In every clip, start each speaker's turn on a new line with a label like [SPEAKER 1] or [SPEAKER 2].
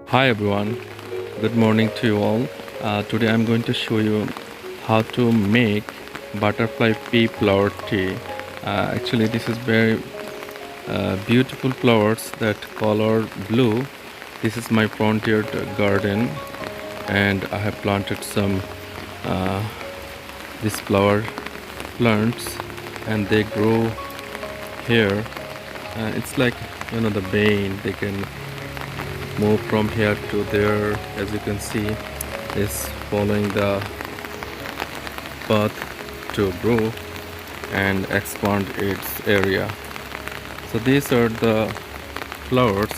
[SPEAKER 1] Hi everyone, good morning to you all. Today I'm going to show you how to make butterfly pea flower tea. Actually, this is very beautiful flowers that color blue. This is my frontier garden, and I have planted some uh, these flower plants, and they grow here. It's like the vein. They can move from here to there, as you can see, is following the path to grow and expand its area. So these are the flowers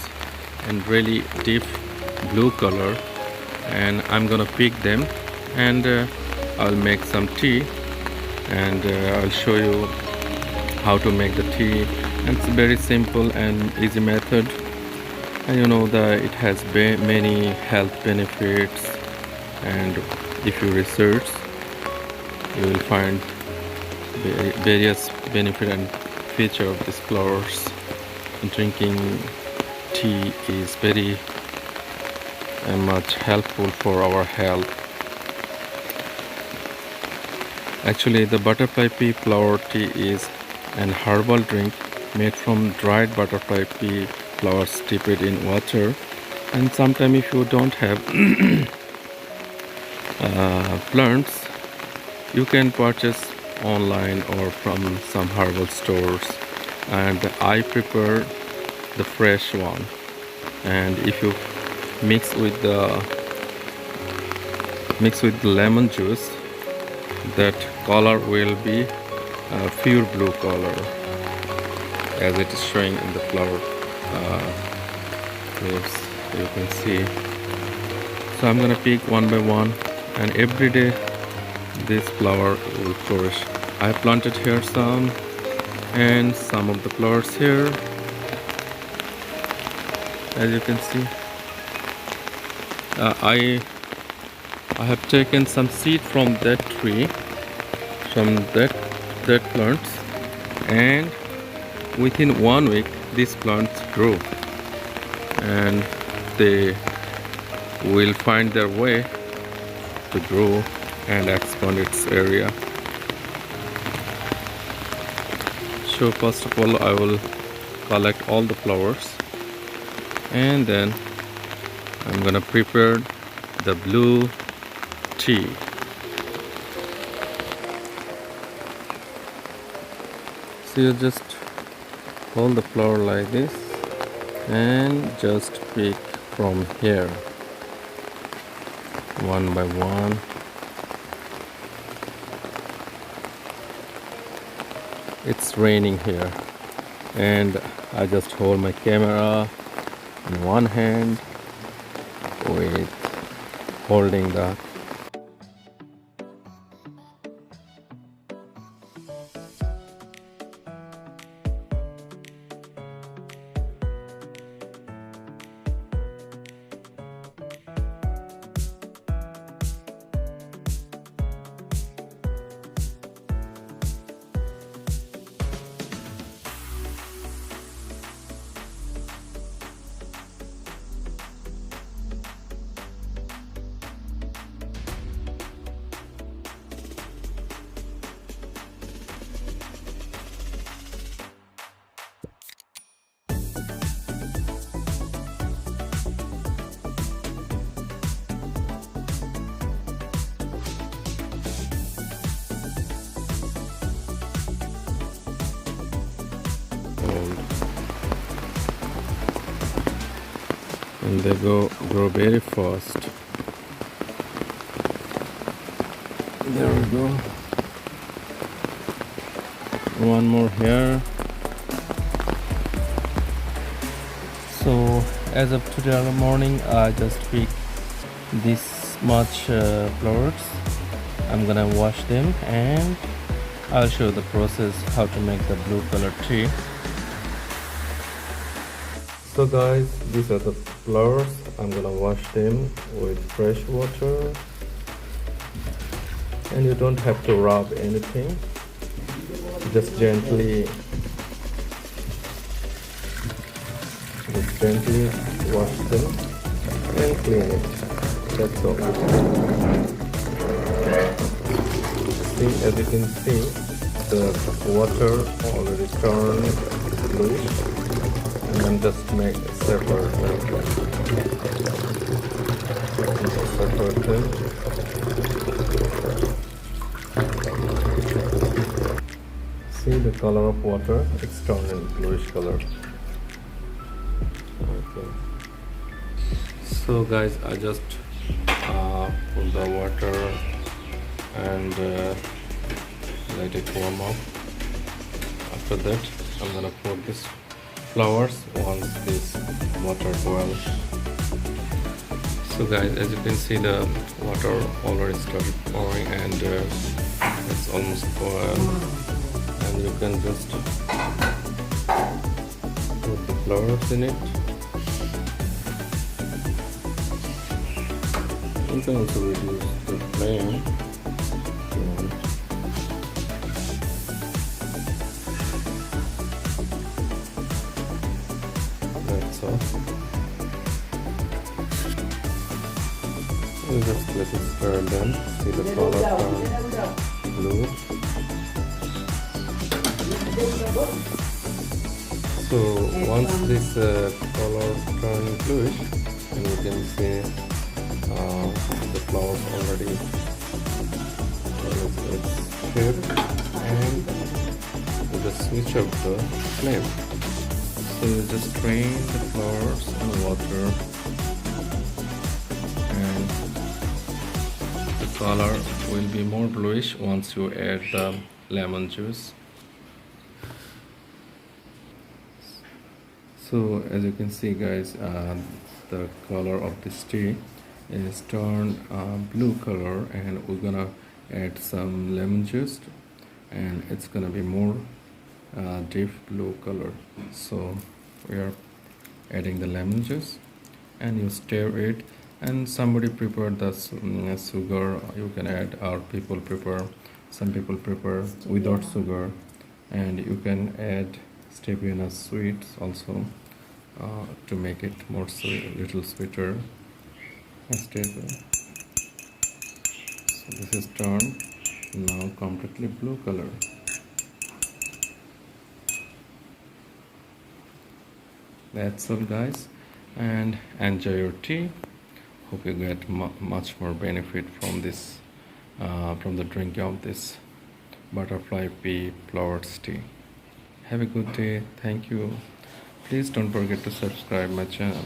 [SPEAKER 1] in really deep blue color, and I'm gonna pick them, and I'll make some tea, and I'll show you how to make the tea. And it's a very simple and easy method, and you know that it has many health benefits, and if you research you will find various benefit and feature of these flowers. Drinking tea is very much helpful for our health. Actually, the butterfly pea flower tea is an herbal drink made from dried butterfly pea flowers steeped in water. And sometimes if you don't have plants, you can purchase online or from some herbal stores, and I prefer the fresh one. And if you mix with the lemon juice, that color will be a pure blue color, as it is showing in the flower leaves, you can see. So I'm gonna pick one by one, and every day this flower will flourish. I planted here some, and some of the flowers here, as you can see. I have taken some seed from that tree, from that plants, and within 1 week these plants grow, and they will find their way to grow and expand its area. So first of all, I will collect all the flowers, and then I'm gonna prepare the blue tea. So you just hold the flower like this and just pick from here one by one. It's raining here, and I just hold my camera in one hand with holding the and they grow very fast. There we go. One more here. So as of today morning, I just picked this much flowers. I'm gonna wash them, and I'll show the process how to make the blue color tea. So guys, these are the flowers. I'm gonna wash them with fresh water, and you don't have to rub anything, just gently wash them. and clean it. That's all. See, as you can see, the water already turned blue, and then just make a separate like that. Separate them. See the color of water, it's turned in bluish color. Okay. So guys, I just put the water and let it warm up. After that, I'm gonna put this flowers once this water boils. So guys, as you can see, the water already started pouring and it's almost boiled. And you can just put the flowers in it. You can also reduce the flame. That's all. You just let it stir them. See the color turn blue. So once this color turns bluish, and you can see the flowers already it's shape, and you just switch up the flame. So you just drain the flowers in water, and the color will be more bluish once you add the lemon juice. So as you can see guys, the color of this tea is turned blue color, and we're gonna add some lemon juice, and it's gonna be more deep blue color. So we are adding the lemon juice, and you stir it, and somebody prepared the sugar you can add, or some people prepare without sugar, and you can add stevia sweets also to make it more sweet, little sweeter. Stevia. So this is turned now completely blue color. That's all guys, and enjoy your tea. Hope you get much more benefit from this, from the drinking of this butterfly pea flower tea. Have a good day. Thank you. Please don't forget to subscribe my channel.